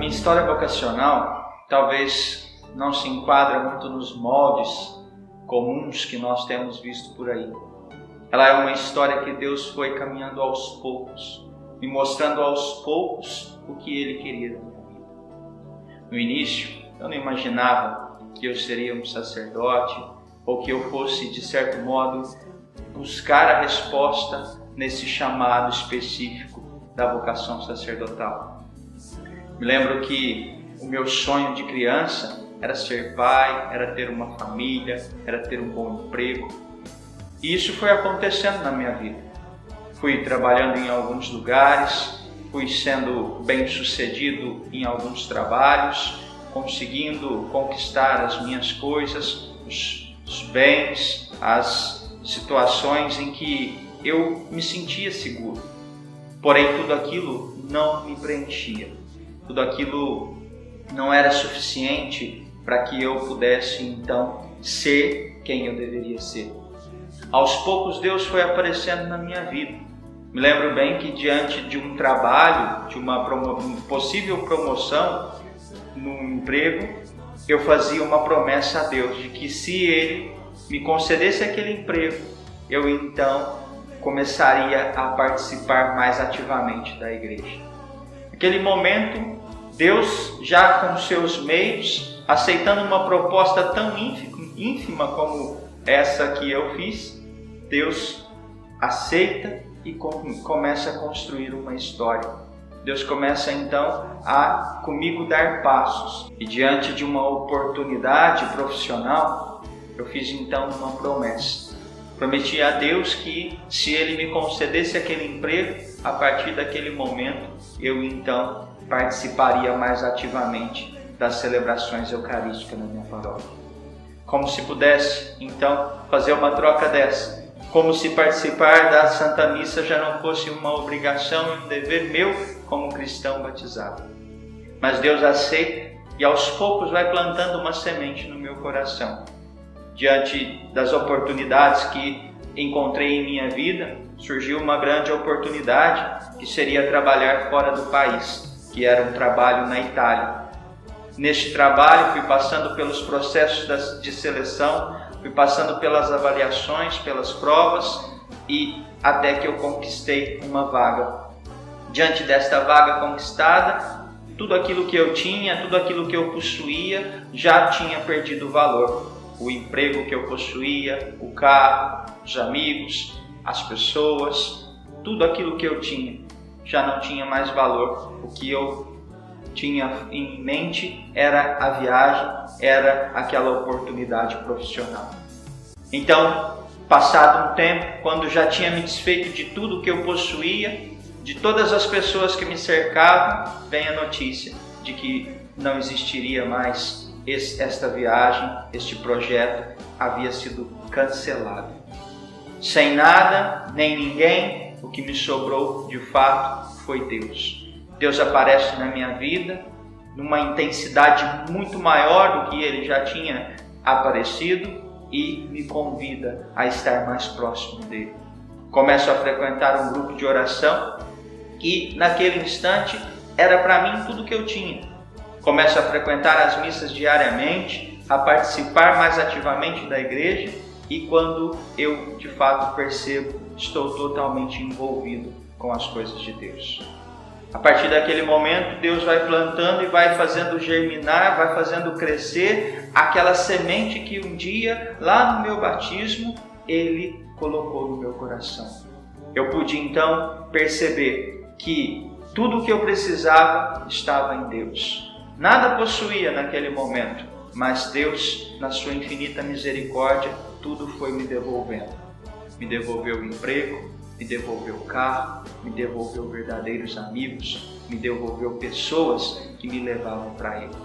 minha história vocacional talvez não se enquadra muito nos moldes comuns que nós temos visto por aí. Ela é uma história que Deus foi caminhando aos poucos, me mostrando aos poucos o que Ele queria da minha vida. No início, eu não imaginava que eu seria um sacerdote ou que eu fosse, de certo modo, buscar a resposta nesse chamado específico da vocação sacerdotal. Me lembro que o meu sonho de criança era ser pai, era ter uma família, era ter um bom emprego. E isso foi acontecendo na minha vida. Fui trabalhando em alguns lugares, fui sendo bem-sucedido em alguns trabalhos, conseguindo conquistar as minhas coisas, os bens, as situações em que eu me sentia seguro. Porém, tudo aquilo não me preenchia. Tudo aquilo não era suficiente para que eu pudesse, então, ser quem eu deveria ser. Aos poucos, Deus foi aparecendo na minha vida. Me lembro bem que, diante de um trabalho, de uma possível promoção no emprego, eu fazia uma promessa a Deus de que, se Ele me concedesse aquele emprego, eu então começaria a participar mais ativamente da igreja. Naquele momento, Deus, já com seus meios, aceitando uma proposta tão ínfima como essa que eu fiz, Deus aceita e começa a construir uma história. Deus começa então a comigo dar passos. E diante de uma oportunidade profissional, eu fiz então uma promessa. Prometi a Deus que, se Ele me concedesse aquele emprego, a partir daquele momento, eu então participaria mais ativamente das celebrações eucarísticas na minha paróquia. Como se pudesse, então, fazer uma troca dessa. Como se participar da Santa Missa já não fosse uma obrigação e um dever meu como cristão batizado. Mas Deus aceita e aos poucos vai plantando uma semente no meu coração. Diante das oportunidades que encontrei em minha vida, surgiu uma grande oportunidade que seria trabalhar fora do país, que era um trabalho na Itália. Neste trabalho fui passando pelos processos de seleção, fui passando pelas avaliações, pelas provas e até que eu conquistei uma vaga. Diante desta vaga conquistada, tudo aquilo que eu tinha, tudo aquilo que eu possuía já tinha perdido valor. O emprego que eu possuía, o carro, os amigos, as pessoas, tudo aquilo que eu tinha já não tinha mais valor. O que eu tinha em mente era a viagem, era aquela oportunidade profissional. Então, passado um tempo, quando já tinha me desfeito de tudo que eu possuía, de todas as pessoas que me cercavam, vem a notícia de que não existiria mais esta viagem, este projeto havia sido cancelado. Sem nada, nem ninguém, o que me sobrou de fato foi Deus. Deus aparece na minha vida numa intensidade muito maior do que Ele já tinha aparecido e me convida a estar mais próximo dEle. Começo a frequentar um grupo de oração que naquele instante era para mim tudo que eu tinha. Começo a frequentar as missas diariamente, a participar mais ativamente da igreja e quando eu de fato percebo, estou totalmente envolvido com as coisas de Deus. A partir daquele momento, Deus vai plantando e vai fazendo germinar, vai fazendo crescer aquela semente que um dia, lá no meu batismo, Ele colocou no meu coração. Eu pude então perceber que tudo o que eu precisava estava em Deus. Nada possuía naquele momento, mas Deus, na sua infinita misericórdia, tudo foi me devolvendo. Me devolveu o emprego, me devolveu o carro, me devolveu verdadeiros amigos, me devolveu pessoas que me levavam para Ele.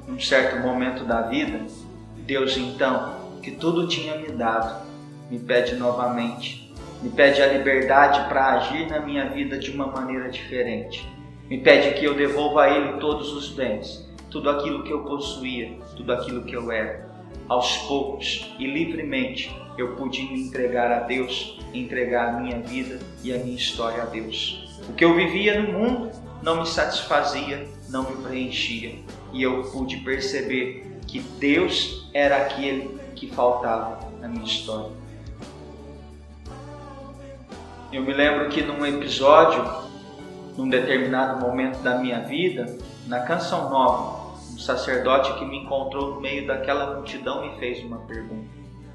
Num certo momento da vida, Deus então, que tudo tinha me dado, me pede novamente, me pede a liberdade para agir na minha vida de uma maneira diferente. Me pede que eu devolva a Ele todos os bens, tudo aquilo que eu possuía, tudo aquilo que eu era. Aos poucos e livremente eu pude me entregar a Deus, entregar a minha vida e a minha história a Deus. O que eu vivia no mundo não me satisfazia, não me preenchia. E eu pude perceber que Deus era aquele que faltava na minha história. Eu me lembro que num episódio, num determinado momento da minha vida, na Canção Nova, um sacerdote que me encontrou no meio daquela multidão me fez uma pergunta.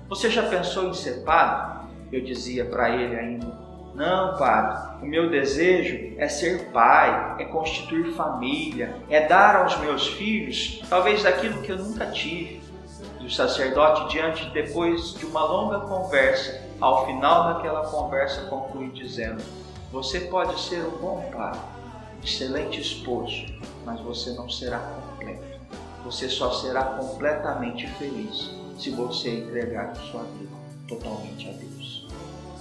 Você já pensou em ser padre? Eu dizia para ele ainda, não, padre, o meu desejo é ser pai, é constituir família, é dar aos meus filhos talvez daquilo que eu nunca tive. E o sacerdote, depois de uma longa conversa, ao final daquela conversa conclui dizendo, você pode ser um bom pai, excelente esposo, mas você não será completo. Você só será completamente feliz se você entregar a sua vida totalmente a Deus.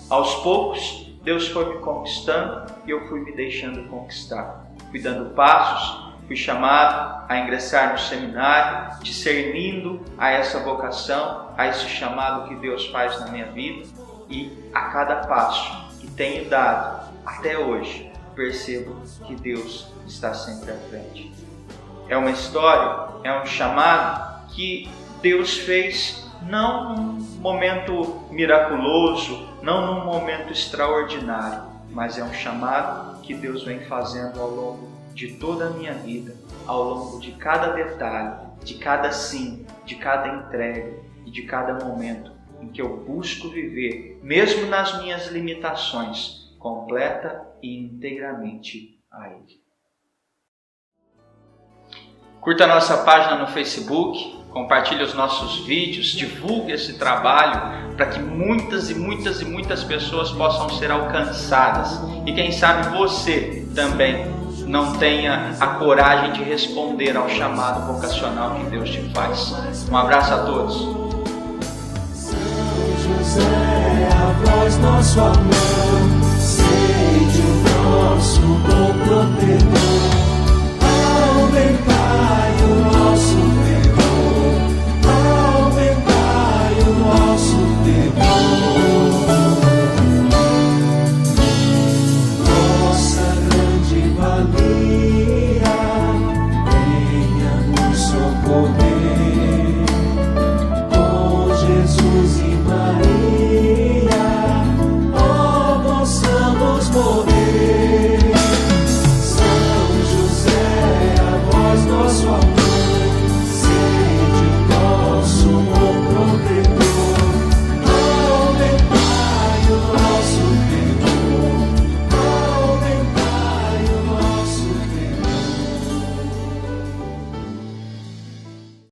Aos poucos, Deus foi me conquistando e eu fui me deixando conquistar. Fui dando passos, fui chamado a ingressar no seminário, discernindo a essa vocação, a esse chamado que Deus faz na minha vida. E a cada passo que tenho dado até hoje, percebo que Deus está sempre à frente. É uma história, é um chamado que Deus fez não num momento miraculoso, não num momento extraordinário, mas é um chamado que Deus vem fazendo ao longo de toda a minha vida, ao longo de cada detalhe, de cada sim, de cada entrega e de cada momento em que eu busco viver, mesmo nas minhas limitações, completa e integramente a Ele. Curta a nossa página no Facebook, compartilhe os nossos vídeos, divulgue esse trabalho para que muitas e muitas pessoas possam ser alcançadas. E quem sabe você também não tenha a coragem de responder ao chamado vocacional que Deus te faz. Um abraço a todos. José, a voz nosso amor, sede o nosso